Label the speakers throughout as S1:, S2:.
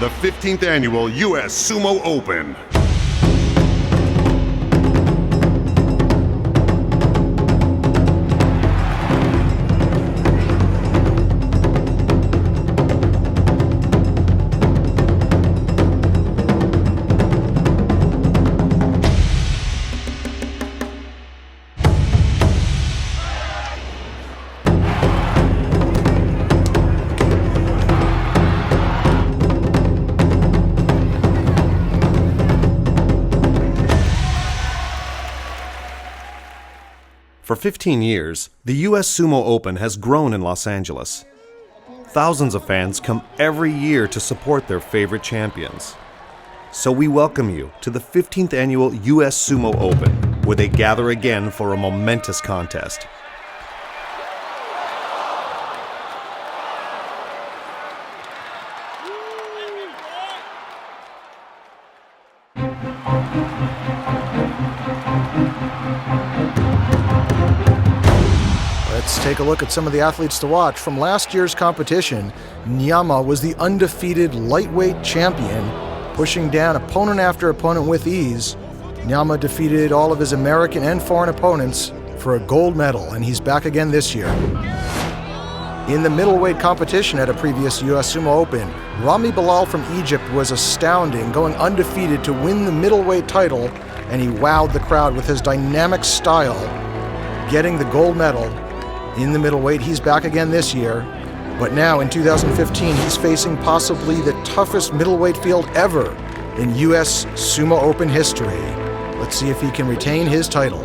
S1: the 15th annual US Sumo Open.
S2: For 15 years, the US Sumo Open has grown in Los Angeles. Thousands of fans come every year to support their favorite champions. So we welcome you to the 15th annual US Sumo Open, where they gather again for a momentous contest.
S3: Let's take a look at some of the athletes to watch. From last year's competition, Nyama was the undefeated lightweight champion, pushing down opponent after opponent with ease. Nyama defeated all of his American and foreign opponents for a gold medal, and he's back again this year. In the middleweight competition at a previous US Sumo Open, Rami Bilal from Egypt was astounding, going undefeated to win the middleweight title, and he wowed the crowd with his dynamic style, getting the gold medal. In the middleweight, he's back again this year, but now in 2015, he's facing possibly the toughest middleweight field ever in US Sumo Open history. Let's see if he can retain his title.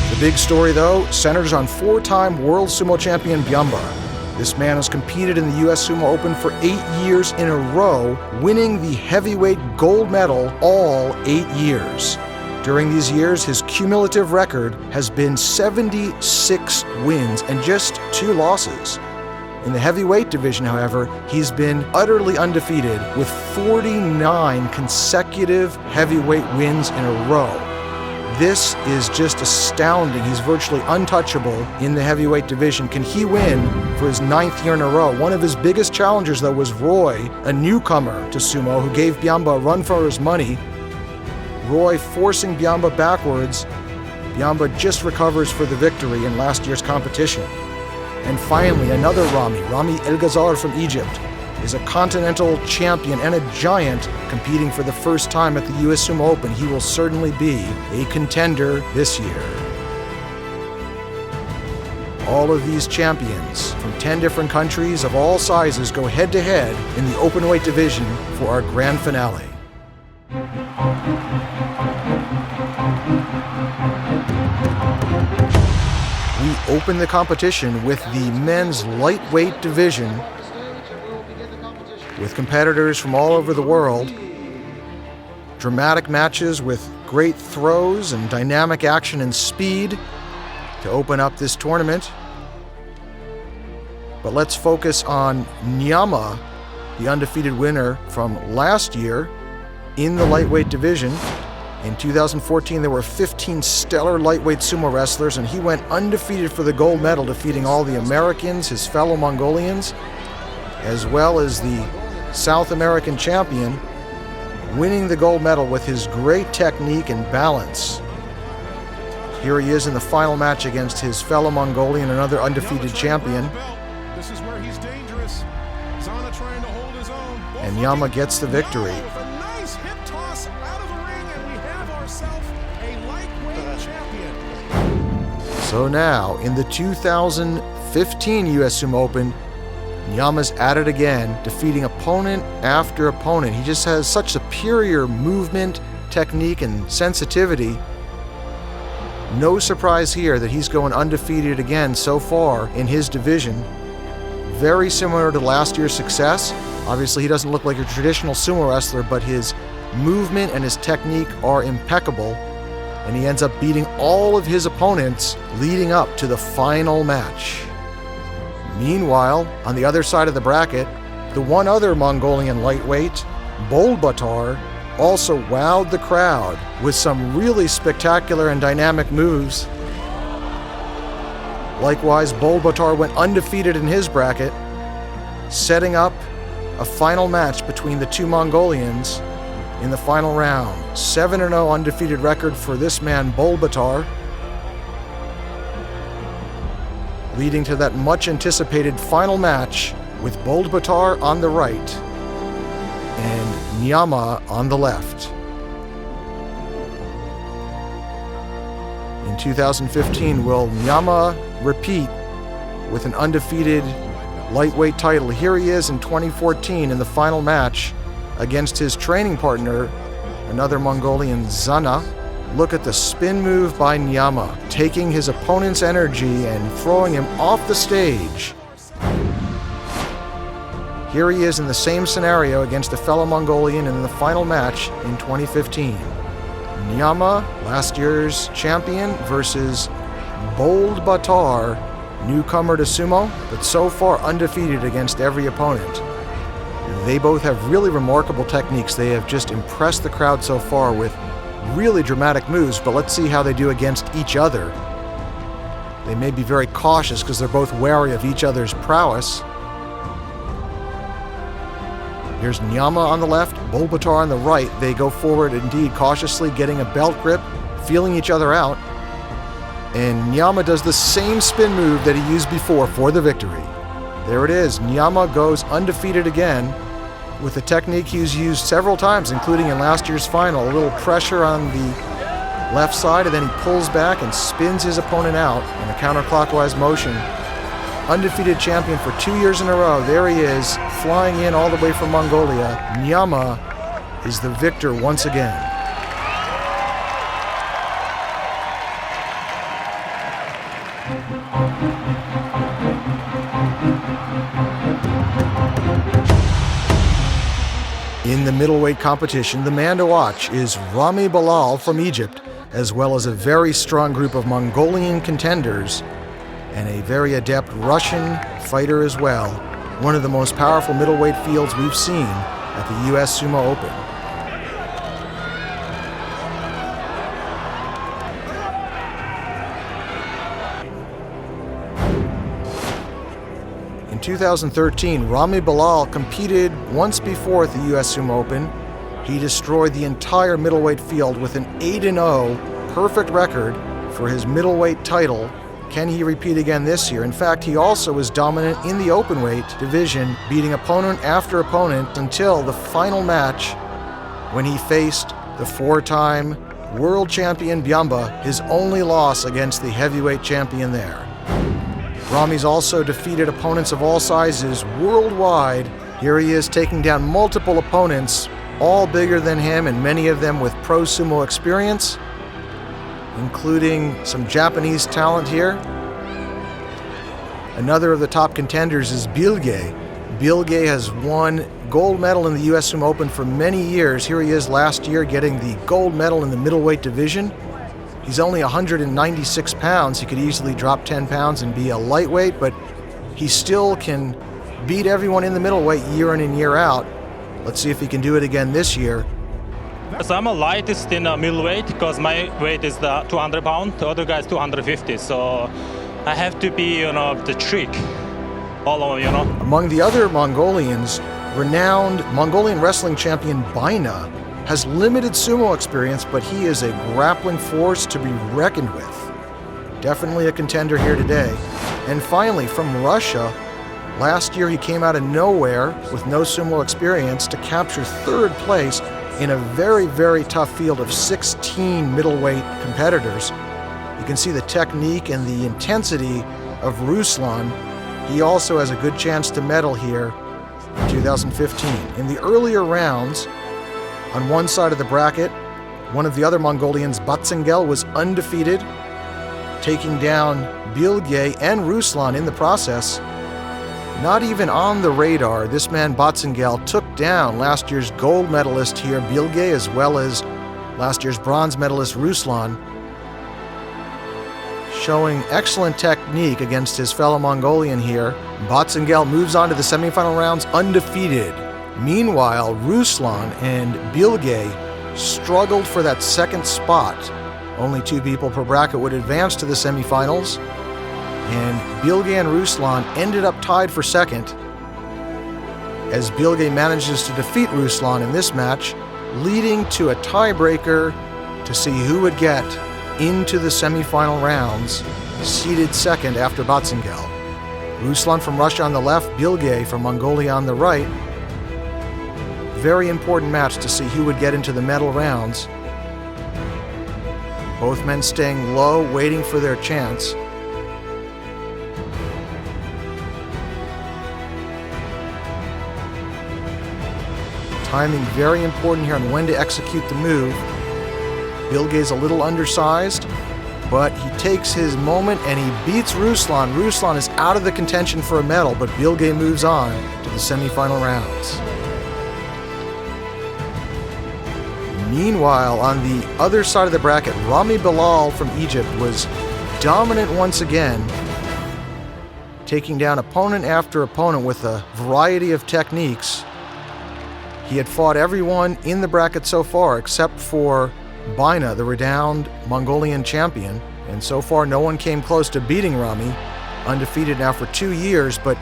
S3: The big story, though, centers on four-time world sumo champion Byamba. This man has competed in the US Sumo Open for 8 years in a row, winning the heavyweight gold medal all 8 years. During these years, his cumulative record has been 76 wins and just 2 losses. In the heavyweight division, however, he's been utterly undefeated with 49 consecutive heavyweight wins in a row. This is just astounding. He's virtually untouchable in the heavyweight division. Can he win for his 9th year in a row? One of his biggest challengers, though, was Roy, a newcomer to sumo, who gave Byamba a run for his money. Roy forcing Byamba backwards. Byamba just recovers for the victory in last year's competition. And finally, another Rami El Ghazar from Egypt, is a continental champion and a giant, competing for the first time at the US Sumo Open. He will certainly be a contender this year. All of these champions from 10 different countries of all sizes go head-to-head in the openweight division for our grand finale. We open the competition with the men's lightweight division, with competitors from all over the world. Dramatic matches with great throws and dynamic action and speed to open up this tournament. But let's focus on Nyama, the undefeated winner from last year in the lightweight division. In 2014, there were 15 stellar lightweight sumo wrestlers, and he went undefeated for the gold medal, defeating all the Americans, his fellow Mongolians, as well as the South American champion, winning the gold medal with his great technique and balance. Here he is in the final match against his fellow Mongolian, another undefeated champion.
S4: This is where he's dangerous. Zana trying to hold his own.
S3: And Nyama gets the victory.
S4: Nice hip toss out of the ring, and we have ourselves a lightweight champion.
S3: So now, in the 2015 US Sumo Open, Nyama's at it again, defeating opponent after opponent. He just has such superior movement, technique, and sensitivity. No surprise here that he's going undefeated again so far in his division. Very similar to last year's success. Obviously, he doesn't look like a traditional sumo wrestler, but his movement and his technique are impeccable, and he ends up beating all of his opponents leading up to the final match. Meanwhile, on the other side of the bracket, the one other Mongolian lightweight, Bolbatar, also wowed the crowd with some really spectacular and dynamic moves. Likewise, Bolbatar went undefeated in his bracket, setting up a final match between the two Mongolians in the final round. 7-0 undefeated record for this man, Bolbatar, leading to that much anticipated final match with Bolbatar on the right and Nyama on the left. In 2015, will Nyama repeat with an undefeated lightweight title? Here he is in 2014 in the final match against his training partner, another Mongolian, Zana. Look at the spin move by Nyama, taking his opponent's energy and throwing him off the stage. Here he is in the same scenario against a fellow Mongolian in the final match in 2015. Nyama, last year's champion, versus Bolbatar, newcomer to sumo, but so far undefeated against every opponent. They both have really remarkable techniques. They have just impressed the crowd so far with really dramatic moves, but let's see how they do against each other. They may be very cautious because they're both wary of each other's prowess. Here's Nyama on the left, Bolbatar on the right. They go forward indeed, cautiously getting a belt grip, feeling each other out. And Nyama does the same spin move that he used before for the victory. There it is. Nyama goes undefeated again with a technique he's used several times, including in last year's final. A little pressure on the left side, and then he pulls back and spins his opponent out in a counterclockwise motion. Undefeated champion for 2 years in a row. There he is, flying in all the way from Mongolia. Nyama is the victor once again. In the middleweight competition, the man to watch is Rami Bilal from Egypt, as well as a very strong group of Mongolian contenders and a very adept Russian fighter as well. One of the most powerful middleweight fields we've seen at the US Sumo Open. In 2013, Rami Bilal competed once before at the US Sumo Open. He destroyed the entire middleweight field with an 8-0 perfect record for his middleweight title. Can he repeat again this year? In fact, he also was dominant in the openweight division, beating opponent after opponent until the final match when he faced the four-time world champion Byamba, his only loss against the heavyweight champion there. Rami's also defeated opponents of all sizes worldwide. Here he is taking down multiple opponents, all bigger than him and many of them with pro sumo experience, including some Japanese talent here. Another of the top contenders is Bilge. Bilge has won gold medal in the US Sumo Open for many years. Here he is last year getting the gold medal in the middleweight division. He's only 196 pounds. He could easily drop 10 pounds and be a lightweight, but he still can beat everyone in the middleweight year in and year out. Let's see if he can do it again this year.
S5: So I'm a lightest in middleweight because my weight is the 200 pound, the other guy's 250. So I have to be, the trick all over,
S3: Among the other Mongolians, renowned Mongolian wrestling champion Baina has limited sumo experience, but he is a grappling force to be reckoned with. Definitely a contender here today. And finally, from Russia, last year he came out of nowhere with no sumo experience to capture third place in a very, very tough field of 16 middleweight competitors. You can see the technique and the intensity of Ruslan. He also has a good chance to medal here in 2015. In the earlier rounds, on one side of the bracket, one of the other Mongolians, Batsengel, was undefeated, taking down Bilge and Ruslan in the process. Not even on the radar, this man Batsengel took down last year's gold medalist here, Bilge, as well as last year's bronze medalist, Ruslan, showing excellent technique against his fellow Mongolian here. Batsengel moves on to the semifinal rounds undefeated. Meanwhile, Ruslan and Bilge struggled for that second spot. Only two people per bracket would advance to the semifinals, and Bilge and Ruslan ended up tied for second. as Bilge manages to defeat Ruslan in this match, leading to a tiebreaker to see who would get into the semifinal rounds, seeded second after Batzengel. Ruslan from Russia on the left, Bilge from Mongolia on the right. Very important match to see who would get into the medal rounds. Both men staying low, waiting for their chance. Timing very important here on when to execute the move. Bilge's a little undersized, but he takes his moment and he beats Ruslan. Ruslan is out of the contention for a medal, but Bilge moves on to the semifinal rounds. Meanwhile, on the other side of the bracket, Rami Bilal from Egypt was dominant once again, taking down opponent after opponent with a variety of techniques. He had fought everyone in the bracket so far except for Baina, the renowned Mongolian champion, and so far no one came close to beating Rami, undefeated now for 2 years, but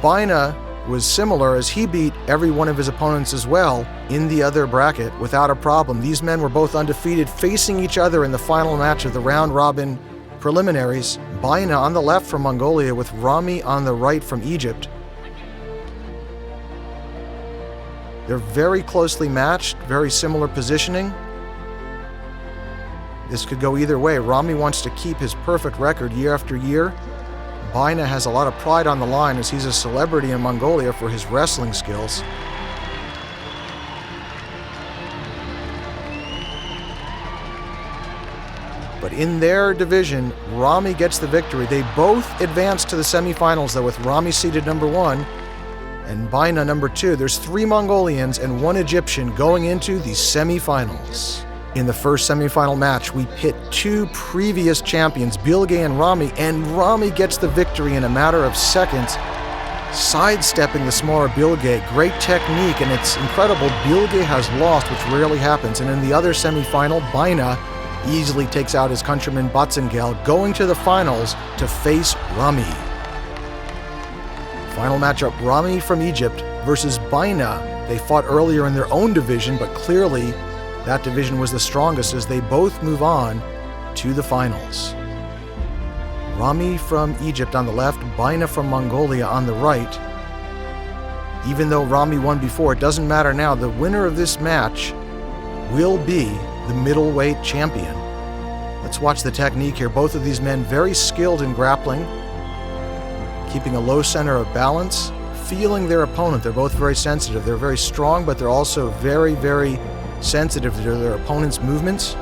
S3: Baina was similar as he beat every one of his opponents as well in the other bracket without a problem. These men were both undefeated, facing each other in the final match of the round-robin preliminaries. Baina on the left from Mongolia with Rami on the right from Egypt. They're very closely matched, very similar positioning. This could go either way. Rami wants to keep his perfect record year after year. Baina has a lot of pride on the line as he's a celebrity in Mongolia for his wrestling skills. But in their division, Rami gets the victory. They both advance to the semifinals, though, with Rami seeded number 1 and Baina number 2. There's 3 Mongolians and 1 Egyptian going into the semifinals. In the first semifinal match, we pit 2 previous champions, Bilge and Rami gets the victory in a matter of seconds, sidestepping the smaller Bilge. Great technique, and it's incredible. Bilge has lost, which rarely happens. And in the other semifinal, Baina easily takes out his countryman Batzengel, going to the finals to face Rami. Final matchup, Rami from Egypt versus Baina. They fought earlier in their own division, but clearly that division was the strongest as they both move on to the finals. Rami from Egypt on the left, Baina from Mongolia on the right. Even though Rami won before, it doesn't matter now. The winner of this match will be the middleweight champion. Let's watch the technique here. Both of these men very skilled in grappling, keeping a low center of balance, feeling their opponent. They're both very sensitive. They're very strong, but they're also very, very sensitive to their opponent's movements.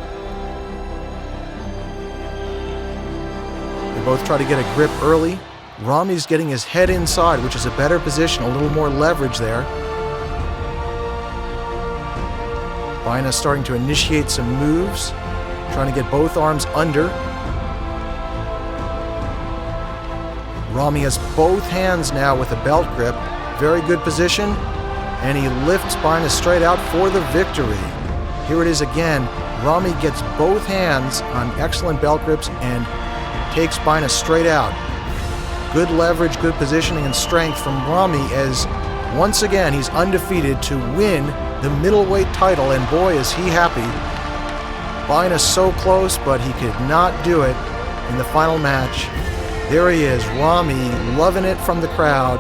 S3: They both try to get a grip early. Rami's getting his head inside, which is a better position, a little more leverage there. Baina starting to initiate some moves, trying to get both arms under. Rami has both hands now with a belt grip. Very good position, and he lifts Baina straight out for the victory. Here it is again. Rami gets both hands on excellent belt grips and takes Baina straight out. Good leverage, good positioning and strength from Rami as once again he's undefeated to win the middleweight title, and boy is he happy. Baina so close, but he could not do it in the final match. There he is, Rami loving it from the crowd.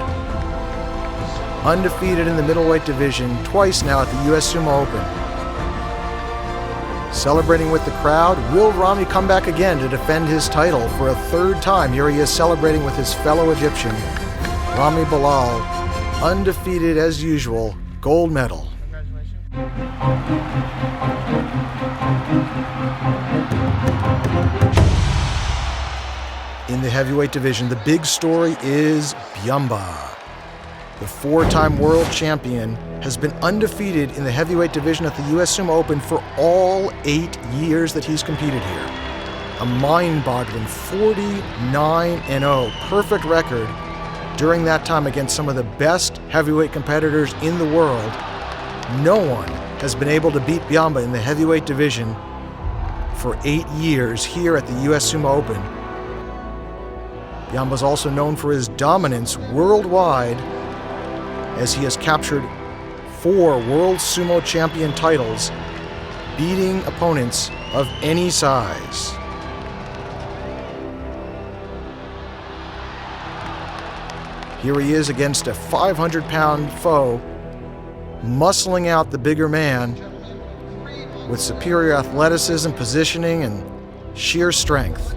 S3: Undefeated in the middleweight division, twice now at the US Sumo Open. Celebrating with the crowd, will Rami come back again to defend his title for a 3rd time? Here he is celebrating with his fellow Egyptian, Rami Bilal, undefeated as usual, gold medal. In the heavyweight division, the big story is Byamba. The 4-time world champion has been undefeated in the heavyweight division at the US Sumo Open for all 8 years that he's competed here. A mind-boggling 49-0, perfect record during that time against some of the best heavyweight competitors in the world. No one has been able to beat Byamba in the heavyweight division for 8 years here at the US Sumo Open. Byamba's also known for his dominance worldwide, as he has captured 4 World Sumo Champion titles, beating opponents of any size. Here he is against a 500-pound foe, muscling out the bigger man with superior athleticism, positioning, and sheer strength.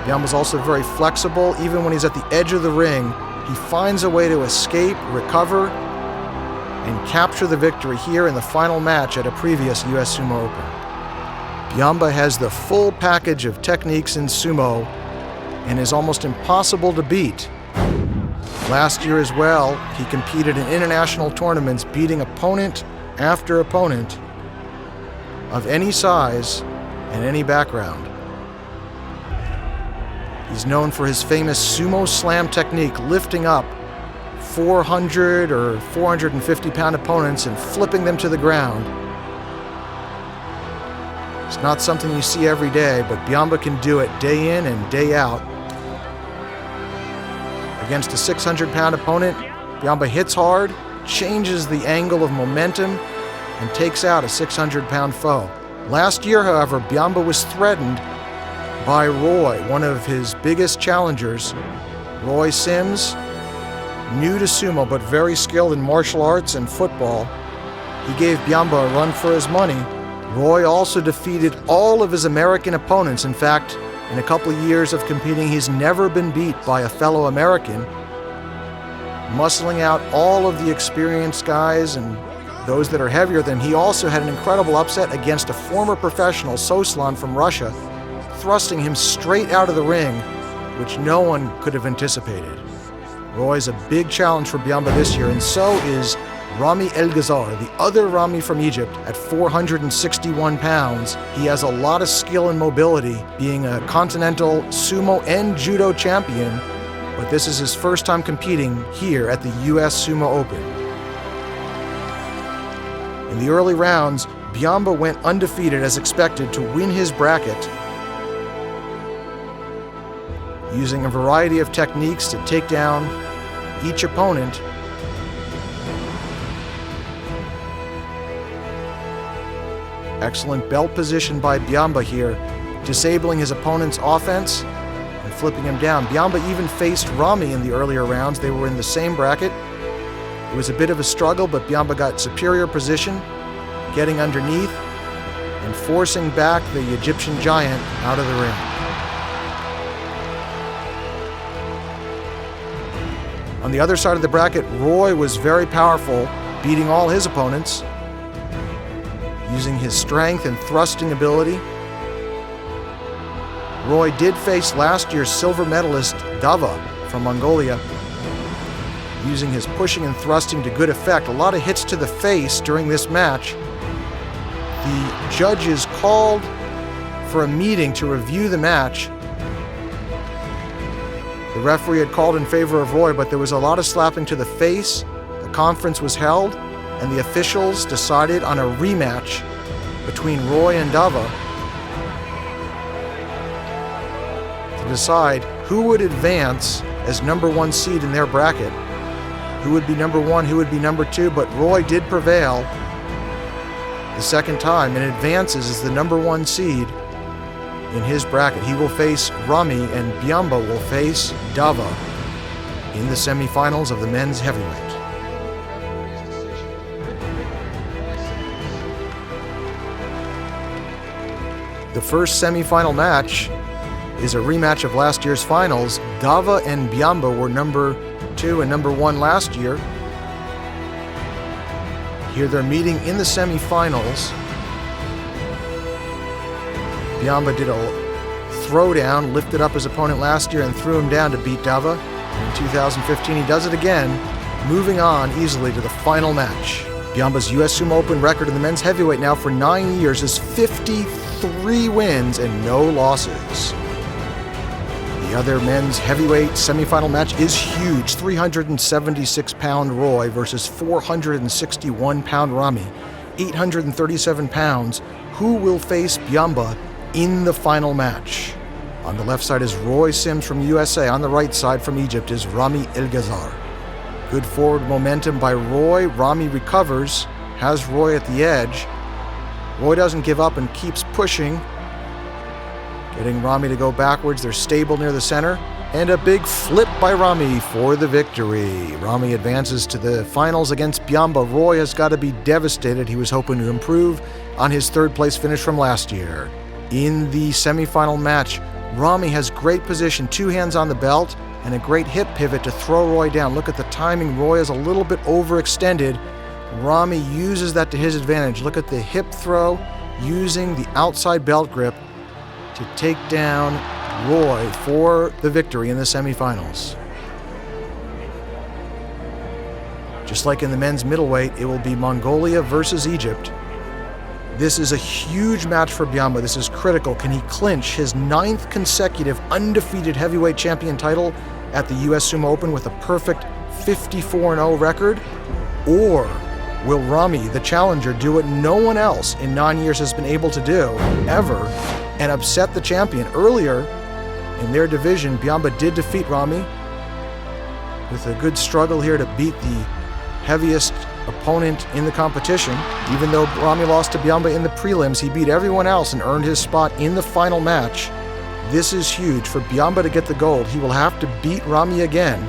S3: Biamba's also very flexible. Even when he's at the edge of the ring, he finds a way to escape, recover, and capture the victory here in the final match at a previous US Sumo Open. Biamba has the full package of techniques in sumo and is almost impossible to beat. Last year as well, he competed in international tournaments, beating opponent after opponent of any size and any background. He's known for his famous sumo slam technique, lifting up 400 or 450-pound opponents and flipping them to the ground. It's not something you see every day, but Biamba can do it day in and day out. Against a 600-pound opponent, Biamba hits hard, changes the angle of momentum, and takes out a 600-pound foe. Last year, however, Biamba was threatened by Roy, one of his biggest challengers. Roy Sims, new to sumo but very skilled in martial arts and football. He gave Biamba a run for his money. Roy also defeated all of his American opponents. In fact, in a couple of years of competing, he's never been beat by a fellow American, muscling out all of the experienced guys and those that are heavier than him. He also had an incredible upset against a former professional, Soslan from Russia, thrusting him straight out of the ring, which no one could have anticipated. Roy's a big challenge for Biamba this year, and so is Rami El-Ghazar, the other Rami from Egypt, at 461 pounds. He has a lot of skill and mobility, being a continental sumo and judo champion, but this is his first time competing here at the US Sumo Open. In the early rounds, Biamba went undefeated as expected to win his bracket, using a variety of techniques to take down each opponent. Excellent belt position by Biamba here, disabling his opponent's offense and flipping him down. Biamba even faced Rami in the earlier rounds. They were in the same bracket. It was a bit of a struggle, but Biamba got superior position, getting underneath and forcing back the Egyptian giant out of the ring. On the other side of the bracket, Roy was very powerful, beating all his opponents, using his strength and thrusting ability. Roy did face last year's silver medalist Dava from Mongolia, using his pushing and thrusting to good effect. A lot of hits to the face during this match. The judges called for a meeting to review the match. The referee had called in favor of Roy, but there was a lot of slapping to the face. The conference was held, and the officials decided on a rematch between Roy and Dava to decide who would advance as #1 seed in their bracket, who would be #1, who would be #2, but Roy did prevail the second time and advances as the #1 seed in his bracket. He will face Rami, and Biamba will face Dava in the semifinals of the men's heavyweight. The first semifinal match is a rematch of last year's finals. Dava and Biamba were #2 and #1 last year. Here they're meeting in the semifinals. Biamba did a throwdown, lifted up his opponent last year and threw him down to beat Dava. In 2015, he does it again, moving on easily to the final match. Biamba's US Sumo Open record in the men's heavyweight now for 9 years is 53 wins and no losses. The other men's heavyweight semifinal match is huge. 376-pound Roy versus 461-pound Rami. 837 pounds. Who will face Biamba in the final match? On the left side is Roy Sims from USA. On the right side from Egypt is Rami El-Ghazar. Good forward momentum by Roy. Ramy recovers, has Roy at the edge. Roy doesn't give up and keeps pushing, getting Ramy to go backwards. They're stable near the center. And a big flip by Ramy for the victory. Ramy advances to the finals against Biamba. Roy has got to be devastated. He was hoping to improve on his third-place finish from last year. In the semifinal match, Ramy has great position, two hands on the belt, and a great hip pivot to throw Roy down. Look at the timing. Roy is a little bit overextended. Ramy uses that to his advantage. Look at the hip throw, using the outside belt grip to take down Roy for the victory in the semifinals. Just like in the men's middleweight, it will be Mongolia versus Egypt. This is a huge match for Biamba. This is critical. Can he clinch his 9th consecutive undefeated heavyweight champion title at the US Sumo Open with a perfect 54-0 record? Or will Ramy, the challenger, do what no one else in 9 years has been able to do, ever, and upset the champion? Earlier in their division, Biamba did defeat Ramy with a good struggle here to beat the heaviest opponent in the competition. Even though Ramy lost to Biamba in the prelims, he beat everyone else and earned his spot in the final match. This is huge. For Biamba to get the gold, he will have to beat Ramy again.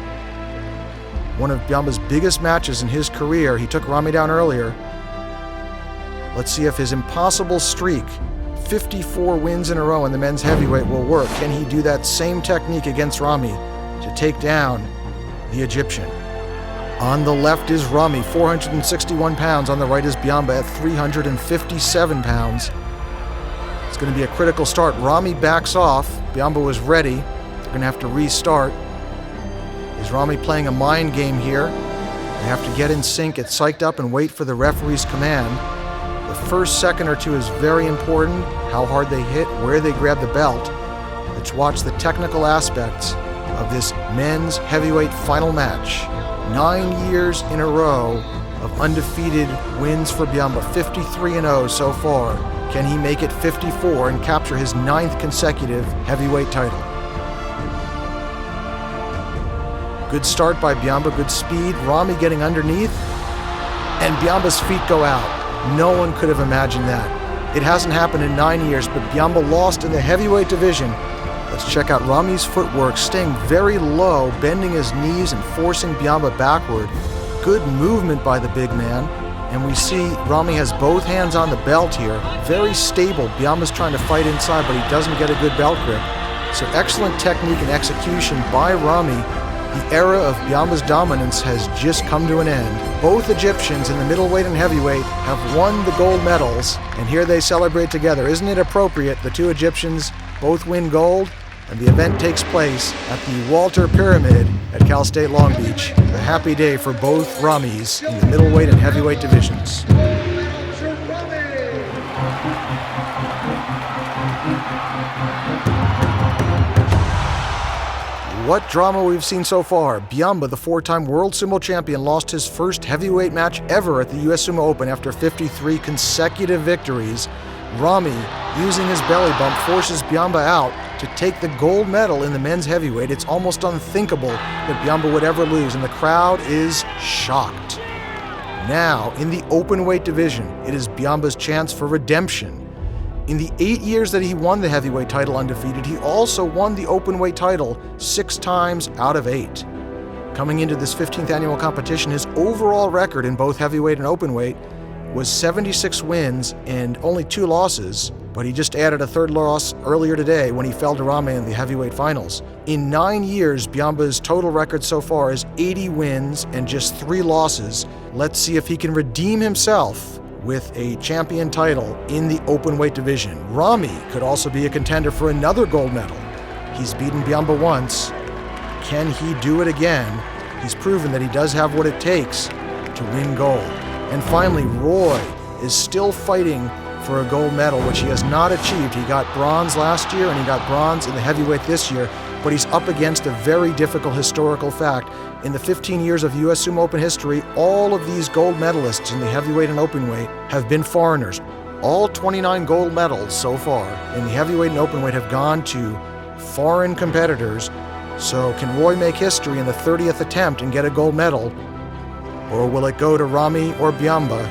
S3: One of Biamba's biggest matches in his career. He took Ramy down earlier. Let's see if his impossible streak, 54 wins in a row in the men's heavyweight, will work. Can he do that same technique against Ramy to take down the Egyptian? On the left is Ramy, 461 pounds. On the right is Biamba at 357 pounds. It's going to be a critical start. Ramy backs off. Biamba was ready. They're going to have to restart. Is Ramy playing a mind game here? They have to get in sync, get psyched up, and wait for the referee's command. The first second or two is very important. How hard they hit, where they grab the belt. Let's watch the technical aspects of this men's heavyweight final match. 9 years in a row of undefeated wins for Biamba, 53-0 so far. Can he make it 54 and capture his 9th consecutive heavyweight title? Good start by Biamba, good speed. Ramy getting underneath, and Biamba's feet go out. No one could have imagined that. It hasn't happened in 9 years, but Biamba lost in the heavyweight division. Let's check out Ramy's footwork, staying very low, bending his knees and forcing Biamba backward. Good movement by the big man. And we see Ramy has both hands on the belt here. Very stable. Biamba's trying to fight inside, but he doesn't get a good belt grip. So excellent technique and execution by Ramy. The era of Biamba's dominance has just come to an end. Both Egyptians in the middleweight and heavyweight have won the gold medals, and here they celebrate together. Isn't it appropriate? The two Egyptians both win gold, and the event takes place at the Walter Pyramid at Cal State Long Beach. A happy day for both Ramys in the middleweight and heavyweight divisions. What drama we've seen so far. Biamba, the 4-time world sumo champion, lost his first heavyweight match ever at the US Sumo Open after 53 consecutive victories. Ramy, using his belly bump, forces Biamba out to take the gold medal in the men's heavyweight. It's almost unthinkable that Biamba would ever lose, and the crowd is shocked. Now, in the open weight division, it is Biamba's chance for redemption. In the 8 years that he won the heavyweight title undefeated, he also won the openweight title 6 times out of 8. Coming into this 15th annual competition, his overall record in both heavyweight and openweight was 76 wins and only 2 losses, but he just added a 3rd loss earlier today when he fell to Ramy in the heavyweight finals. In 9 years, Biamba's total record so far is 80 wins and just 3 losses. Let's see if he can redeem himself with a champion title in the openweight division. Ramy could also be a contender for another gold medal. He's beaten Biamba once. Can he do it again? He's proven that he does have what it takes to win gold. And finally, Roy is still fighting for a gold medal, which he has not achieved. He got bronze last year and he got bronze in the heavyweight this year, but he's up against a very difficult historical fact. In the 15 years of US Sumo Open history, all of these gold medalists in the heavyweight and openweight have been foreigners. All 29 gold medals so far in the heavyweight and openweight have gone to foreign competitors. So can Roy make history in the 30th attempt and get a gold medal? Or will it go to Ramy or Biamba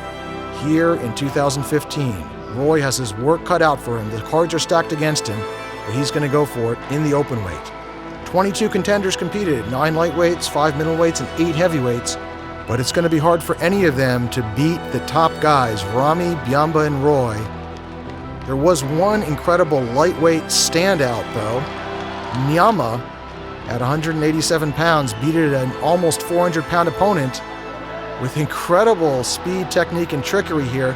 S3: here in 2015? Roy has his work cut out for him. The cards are stacked against him, but he's going to go for it in the open weight. 22 contenders competed, 9 lightweights, 5 middleweights, and 8 heavyweights. But it's going to be hard for any of them to beat the top guys, Ramy, Biamba, and Roy. There was one incredible lightweight standout, though. Nyama, at 187 pounds, beat an almost 400-pound opponent with incredible speed, technique, and trickery here.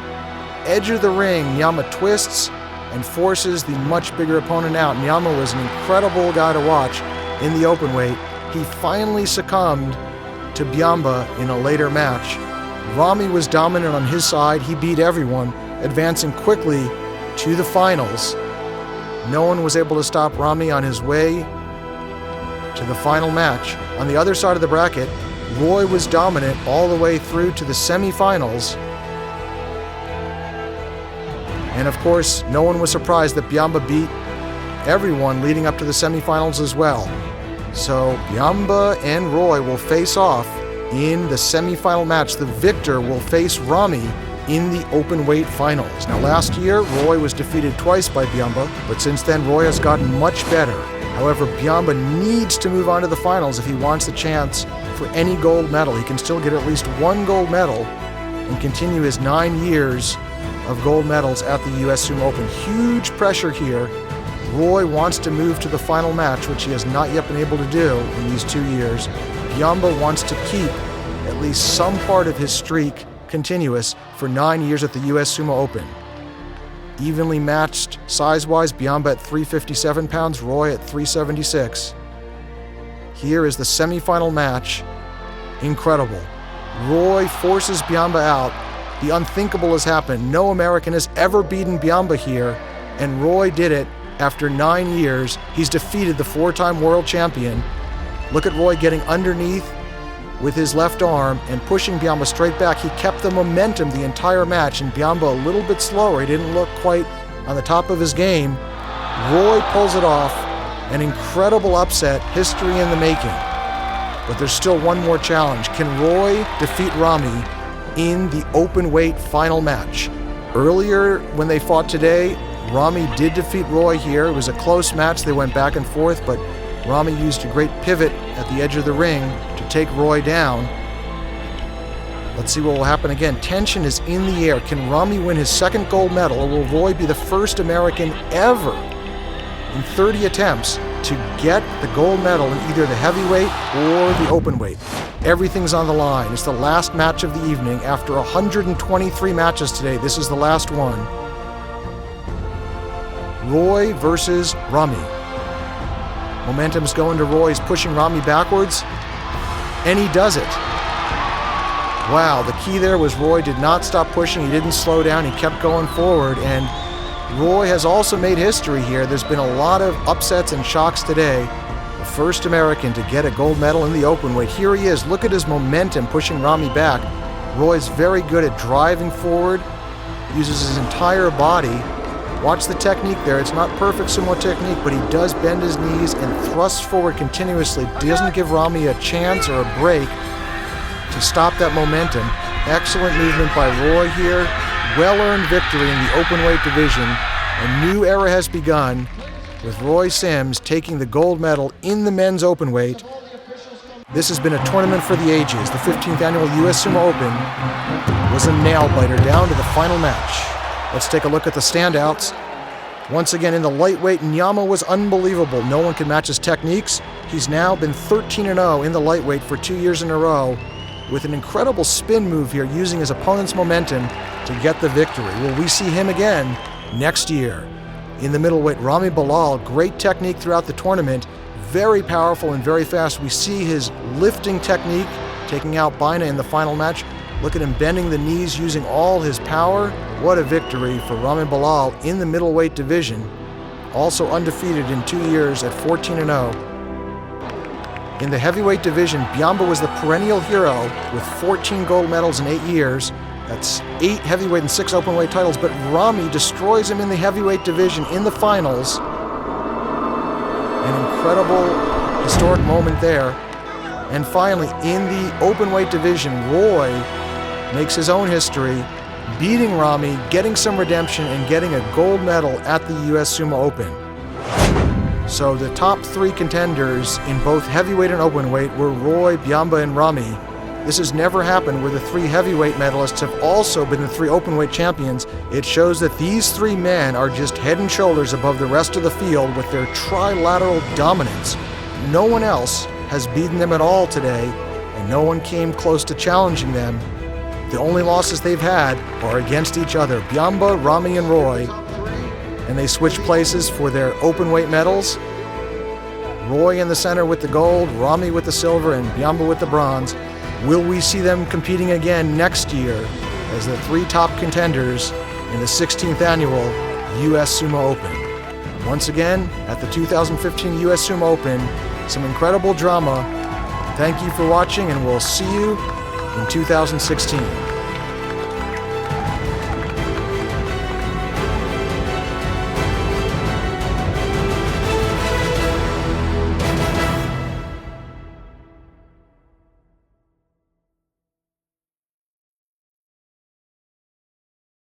S3: Edge of the ring, Nyama twists and forces the much bigger opponent out. Nyama was an incredible guy to watch in the open weight. He finally succumbed to Biamba in a later match. Ramy was dominant on his side. He beat everyone, advancing quickly to the finals. No one was able to stop Ramy on his way to the final match. On the other side of the bracket, Roy was dominant all the way through to the semifinals. And of course, no one was surprised that Biamba beat everyone leading up to the semifinals as well. So Biamba and Roy will face off in the semifinal match. The victor will face Ramy in the open weight finals. Now last year, Roy was defeated twice by Biamba, but since then Roy has gotten much better. However, Biamba needs to move on to the finals if he wants the chance for any gold medal. He can still get at least one gold medal and continue his 9 years of gold medals at the US Sumo Open. Huge pressure here. Roy wants to move to the final match, which he has not yet been able to do in these 2 years. Biamba wants to keep at least some part of his streak continuous for 9 years at the US Sumo Open. Evenly matched size-wise, Biamba at 357 pounds, Roy at 376. Here is the semifinal match. Incredible. Roy forces Biamba out. The unthinkable has happened. No American has ever beaten Biamba here, and Roy did it after 9 years. He's defeated the 4-time world champion. Look at Roy getting underneath with his left arm and pushing Biamba straight back. He kept the momentum the entire match, and Biamba a little bit slower. He didn't look quite on the top of his game. Roy pulls it off. An incredible upset, history in the making. But there's still one more challenge. Can Roy defeat Ramy in the open weight final match? Earlier, when they fought today, Ramy did defeat Roy here. It was a close match. They went back and forth, but Ramy used a great pivot at the edge of the ring to take Roy down. Let's see what will happen again. Tension is in the air. Can Ramy win his second gold medal, or will Roy be the first American ever in 30 attempts to get the gold medal in either the heavyweight or the open weight? Everything's on the line. It's the last match of the evening. After 123 matches today, this is the last one. Roy versus Ramy. Momentum's going to Roy. He's pushing Ramy backwards, and he does it. Wow, the key there was Roy did not stop pushing. He didn't slow down. He kept going forward, and Roy has also made history here. There's been a lot of upsets and shocks today. The first American to get a gold medal in the open weight. Here he is. Look at his momentum pushing Ramy back. Roy's very good at driving forward, uses his entire body. Watch the technique there. It's not perfect sumo technique, but he does bend his knees and thrusts forward continuously. Doesn't give Ramy a chance or a break to stop that momentum. Excellent movement by Roy here. Well-earned victory in the open weight division. A new era has begun with Roy Sims taking the gold medal in the men's open weight. This has been a tournament for the ages. The 15th annual US Sumo Open was a nail-biter down to the final match. Let's take a look at the standouts. Once again, in the lightweight, Nyama was unbelievable. No one can match his techniques. He's now been 13-0 in the lightweight for 2 years in a row with an incredible spin move here, using his opponent's momentum to get the victory. Will we see him again next year? In the middleweight, Ramy Bilal, great technique throughout the tournament, very powerful and very fast. We see his lifting technique, taking out Baina in the final match. Look at him bending the knees, using all his power. What a victory for Ramy Bilal in the middleweight division. Also undefeated in 2 years at 14-0. In the heavyweight division, Biamba was the perennial hero with 14 gold medals in 8 years. That's 8 heavyweight and 6 openweight titles, but Ramy destroys him in the heavyweight division in the finals. An incredible Historic moment there. And finally, in the open weight division, Roy makes his own history, beating Ramy, getting some redemption, and getting a gold medal at the US Sumo Open. So the top three contenders in both heavyweight and open weight were Roy, Biamba, and Ramy. This has never happened where the three heavyweight medalists have also been the three openweight champions. It shows that these three men are just head and shoulders above the rest of the field with their trilateral dominance. No one else has beaten them at all today, and no one came close to challenging them. The only losses they've had are against each other, Biamba, Ramy, and Roy, and they switch places for their openweight medals. Roy in the center with the gold, Ramy with the silver, and Biamba with the bronze. Will we see them competing again next year as the three top contenders in the 16th annual US Sumo Open? Once again, at the 2015 US Sumo Open, some incredible drama. Thank you for watching, and we'll see you in 2016.